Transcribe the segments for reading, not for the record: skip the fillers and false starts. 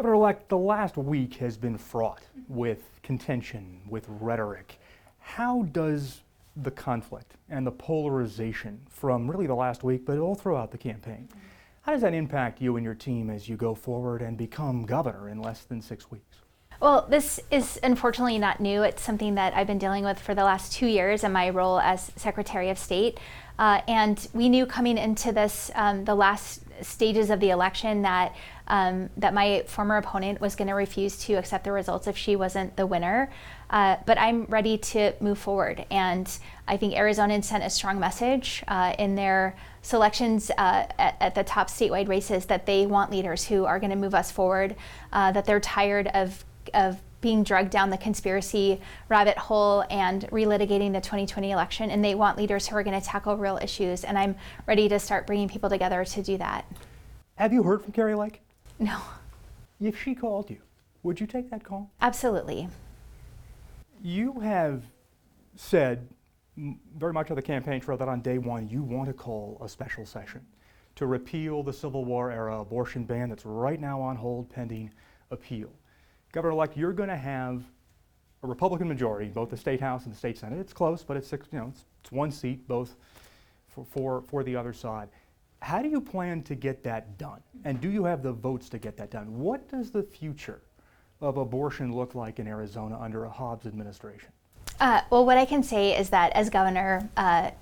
Governor-elect, the last week has been fraught with contention, with rhetoric. How does the conflict and the polarization from really the last week, but all throughout the campaign, how does that impact you and your team as you go forward and become governor in less than 6 weeks? Well, this is unfortunately not new. It's something that I've been dealing with for the last 2 years in my role as Secretary of State. And we knew coming into this, the last stages of the election, that my former opponent was going to refuse to accept the results if she wasn't the winner. But I'm ready to move forward. And I think Arizonans sent a strong message in their selections at the top statewide races that they want leaders who are going to move us forward, that they're tired of being dragged down the conspiracy rabbit hole and relitigating the 2020 election, and they want leaders who are going to tackle real issues, and I'm ready to start bringing people together to do that. Have you heard from Kari Lake? No. If she called you, would you take that call? Absolutely. You have said very much of the campaign trail that on day one you want to call a special session to repeal the Civil War era abortion ban that's right now on hold pending appeal. Governor-elect, you're going to have a Republican majority, both the State House and the State Senate. It's close, but it's one seat, both for the other side. How do you plan to get that done? And do you have the votes to get that done? What does the future of abortion look like in Arizona under a Hobbs administration? Well, what I can say is that as governor,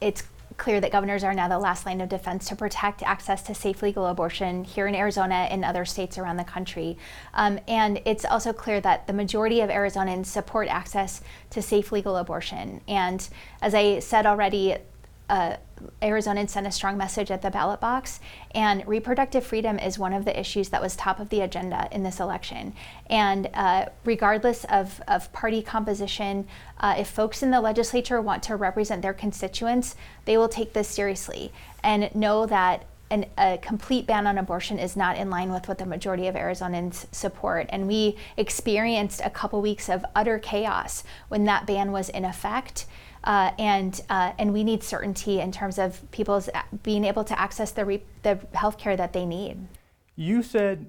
it's clear that governors are now the last line of defense to protect access to safe legal abortion here in Arizona and other states around the country. And it's also clear that the majority of Arizonans support access to safe legal abortion. And as I said already, Arizonans sent a strong message at the ballot box, and reproductive freedom is one of the issues that was top of the agenda in this election. And regardless of party composition, if folks in the legislature want to represent their constituents, they will take this seriously and know that a complete ban on abortion is not in line with what the majority of Arizonans support. And we experienced a couple weeks of utter chaos when that ban was in effect. And we need certainty in terms of people's being able to access the health care that they need. You said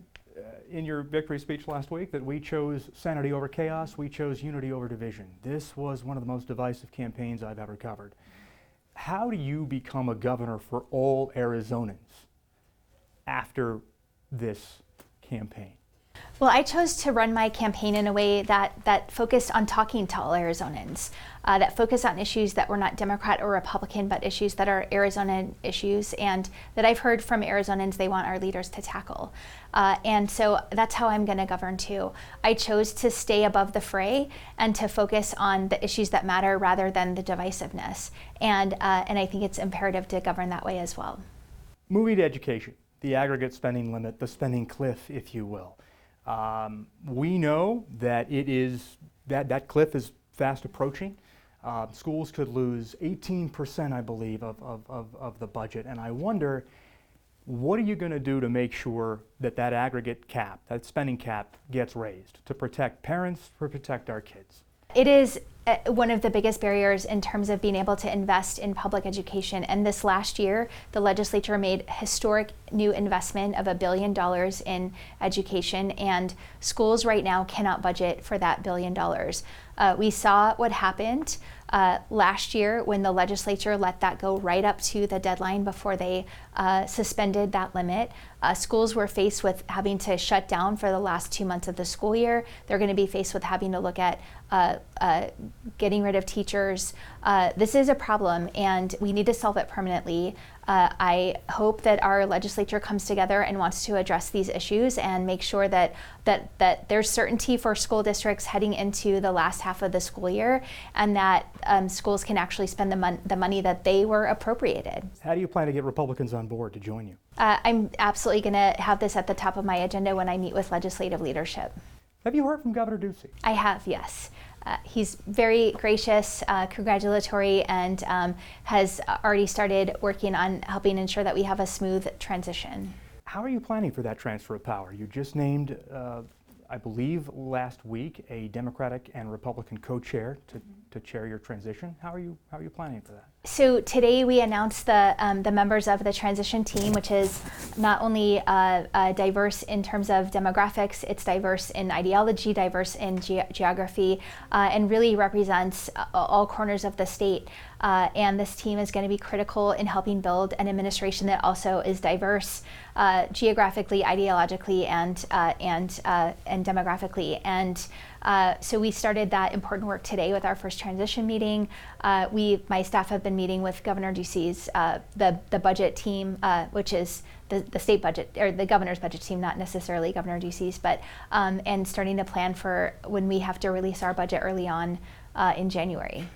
in your victory speech last week that we chose sanity over chaos, we chose unity over division. This was one of the most divisive campaigns I've ever covered. How do you become a governor for all Arizonans after this campaign? Well, I chose to run my campaign in a way that focused on talking to all Arizonans, that focused on issues that were not Democrat or Republican, but issues that are Arizona issues, and that I've heard from Arizonans they want our leaders to tackle. And so that's how I'm going to govern too. I chose to stay above the fray and to focus on the issues that matter rather than the divisiveness. And I think it's imperative to govern that way as well. Moving to education, the aggregate spending limit, the spending cliff, if you will. We know that that cliff is fast approaching. Schools could lose 18%, I believe, of the budget. And I wonder, what are you going to do to make sure that that aggregate cap, that spending cap, gets raised to protect parents, to protect our kids? It is one of the biggest barriers in terms of being able to invest in public education. And this last year, the legislature made historic new investment of $1 billion in education, and schools right now cannot budget for that $1 billion. We saw what happened last year when the legislature let that go right up to the deadline before they suspended that limit. Schools were faced with having to shut down for the last 2 months of the school year. They're going to be faced with having to look at getting rid of teachers. This is a problem, and we need to solve it permanently. I hope that our legislature comes together and wants to address these issues and make sure that there's certainty for school districts heading into the last half of the school year, and that schools can actually spend the money that they were appropriated. How do you plan to get Republicans on board to join you? I'm absolutely going to have this at the top of my agenda when I meet with legislative leadership. Have you heard from Governor Ducey? I have, yes. He's very gracious, congratulatory, and has already started working on helping ensure that we have a smooth transition. How are you planning for that transfer of power? You just named, I believe last week, a Democratic and Republican co-chair to to chair your transition. How are you planning for that? So today we announced the members of the transition team, which is not only diverse in terms of demographics, it's diverse in ideology, diverse in geography, and really represents all corners of the state. And this team is going to be critical in helping build an administration that also is diverse geographically, ideologically, and demographically. And so we started that important work today with our first transition meeting. My staff have been meeting with Governor Ducey's the budget team, which is the state budget, or the governor's budget team, not necessarily Governor Ducey's, but and starting to plan for when we have to release our budget early on in January.